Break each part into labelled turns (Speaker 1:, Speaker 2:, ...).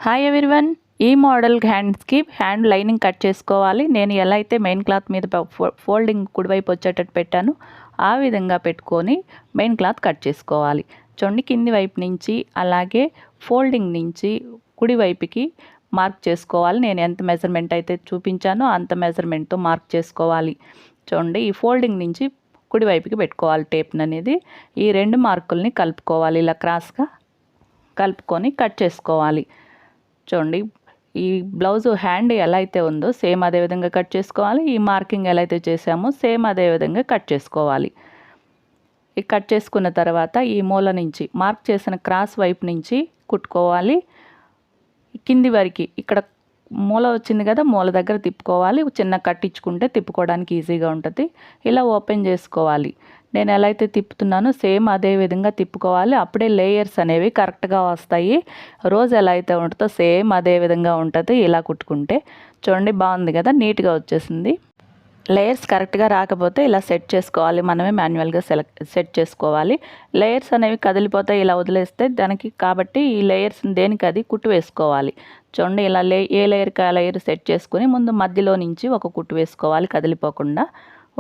Speaker 1: Hi everyone, ఈ model హ్యాండ్స్కి hand lining cut చేసుకోవాలి. నేను ఎలా అయితే మెయిన్ క్లాత్ మీద ఫోల్డింగ్ కుడివైపు వచ్చేటట్టు పెట్టాను ఆ విధంగా పెట్టుకొని మెయిన్ క్లాత్ కట్ చేసుకోవాలి. చూడండి, కింది వైపు నుంచి అలాగే ఫోల్డింగ్ నుంచి కుడివైపుకి మార్క్ చేసుకోవాలి. నేను ఎంత మెజర్మెంట్ అయితే చూపించానో అంత మెజర్మెంట్తో మార్క్ చేసుకోవాలి. చూడండి, ఈ ఫోల్డింగ్ నుంచి కుడివైపుకి పెట్టుకోవాలి టేప్ అనేది. ఈ రెండు మార్కుల్ని కలుపుకోవాలి, ఇలా క్రాస్గా కలుపుకొని కట్ చేసుకోవాలి. చూడండి, ఈ బ్లౌజ్ హ్యాండ్ ఎలా అయితే ఉందో సేమ్ అదే విధంగా కట్ చేసుకోవాలి. ఈ మార్కింగ్ ఎలా అయితే చేసామో సేమ్ అదే విధంగా కట్ చేసుకోవాలి. ఈ కట్ చేసుకున్న తర్వాత ఈ మూల నుంచి మార్క్ చేసిన క్రాస్ వైపు నుంచి కుట్టుకోవాలి. కింది వరకు ఇక్కడ మూల వచ్చింది కదా, మూల దగ్గర తిప్పుకోవాలి. చిన్న కట్ ఇచ్చుకుంటే తిప్పుకోవడానికి ఈజీగా ఉంటుంది. ఇలా ఓపెన్ చేసుకోవాలి. నేను ఎలా అయితే తిప్పుతున్నానో సేమ్ అదే విధంగా తిప్పుకోవాలి. అప్పుడే లేయర్స్ అనేవి కరెక్ట్గా వస్తాయి. రోజు ఎలా అయితే ఉంటుందో సేమ్ అదే విధంగా ఉంటుంది. ఇలా కుట్టుకుంటే చూడండి, బాగుంది కదా, నీట్గా వచ్చేసింది. లేయర్స్ కరెక్ట్గా రాకపోతే ఇలా సెట్ చేసుకోవాలి. మనమే మాన్యువల్గా సెట్ చేసుకోవాలి. లేయర్స్ అనేవి కదిలిపోతాయి ఇలా వదిలేస్తే దానికి. కాబట్టి ఈ లేయర్స్ దేనికి అది కుట్టు వేసుకోవాలి. చూడండి, ఇలా ఏ లేయర్కి ఆ లేయర్ సెట్ చేసుకుని ముందు మధ్యలో నుంచి ఒక కుట్టు వేసుకోవాలి కదిలిపోకుండా.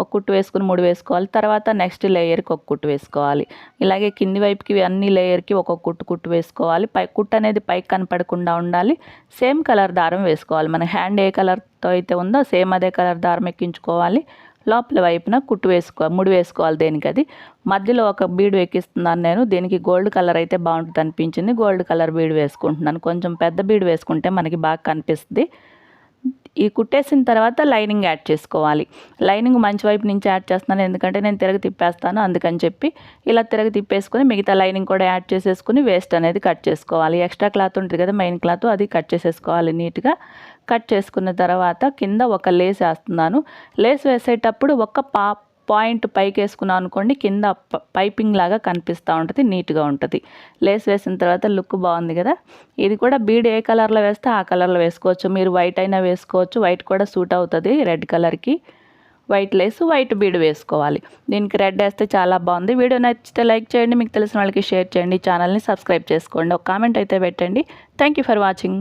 Speaker 1: ఒక కుట్టు వేసుకుని 3 వేసుకోవాలి. తర్వాత నెక్స్ట్ లేయర్కి ఒక కుట్టు వేసుకోవాలి. ఇలాగే కింది వైపుకి అన్ని లేయర్కి ఒక్కొక్క కుట్టు వేసుకోవాలి. కుట్టు అనేది పైకి కనపడకుండా ఉండాలి. సేమ్ కలర్ దారం వేసుకోవాలి. మన హ్యాండ్ ఏ కలర్తో అయితే ఉందో సేమ్ అదే కలర్ దారం ఎక్కించుకోవాలి. లోపల వైపున కుట్టు 3 వేసుకోవాలి. దేనికి అది మధ్యలో ఒక బీడు ఎక్కిస్తున్నాను నేను. దీనికి గోల్డ్ కలర్ అయితే బాగుంటుంది అనిపించింది. గోల్డ్ కలర్ బీడు వేసుకుంటున్నాను. కొంచెం పెద్ద బీడు వేసుకుంటే మనకి బాగా కనిపిస్తుంది. ఈ కుట్టేసిన తర్వాత లైనింగ్ యాడ్ చేసుకోవాలి. లైనింగ్ మంచి వైపు నుంచి యాడ్ చేస్తున్నాను, ఎందుకంటే నేను తిరగ తిప్పేస్తాను. అందుకని చెప్పి ఇలా తిరగ తిప్పేసుకొని మిగతా లైనింగ్ కూడా యాడ్ చేసేసుకుని వేస్ట్ అనేది కట్ చేసుకోవాలి. ఎక్స్ట్రా క్లాత్ ఉంటుంది కదా మెయిన్ క్లాత్, అది కట్ చేసేసుకోవాలి నీట్గా. కట్ చేసుకున్న తర్వాత కింద ఒక లేస్ వేస్తున్నాను. లేస్ వేసేటప్పుడు ఒక పాయింట్ పైకి వేసుకున్నాం అనుకోండి, కింద పైపింగ్ లాగా కనిపిస్తూ ఉంటుంది, నీట్గా ఉంటుంది. లేస్ వేసిన తర్వాత లుక్ బాగుంది కదా. ఇది కూడా బీడ్ ఏ కలర్లో వేస్తే ఆ కలర్లో వేసుకోవచ్చు. మీరు వైట్ అయినా వేసుకోవచ్చు. వైట్ కూడా సూట్ అవుతుంది రెడ్ కలర్కి. వైట్ లేస్, వైట్ బీడ్ వేసుకోవాలి. దీనికి రెడ్ వేస్తే చాలా బాగుంది. వీడియో నచ్చితే లైక్ చేయండి, మీకు తెలిసిన వాళ్ళకి షేర్ చేయండి, ఛానల్ని సబ్స్క్రైబ్ చేసుకోండి, ఒక కామెంట్ అయితే పెట్టండి. Thank you for watching.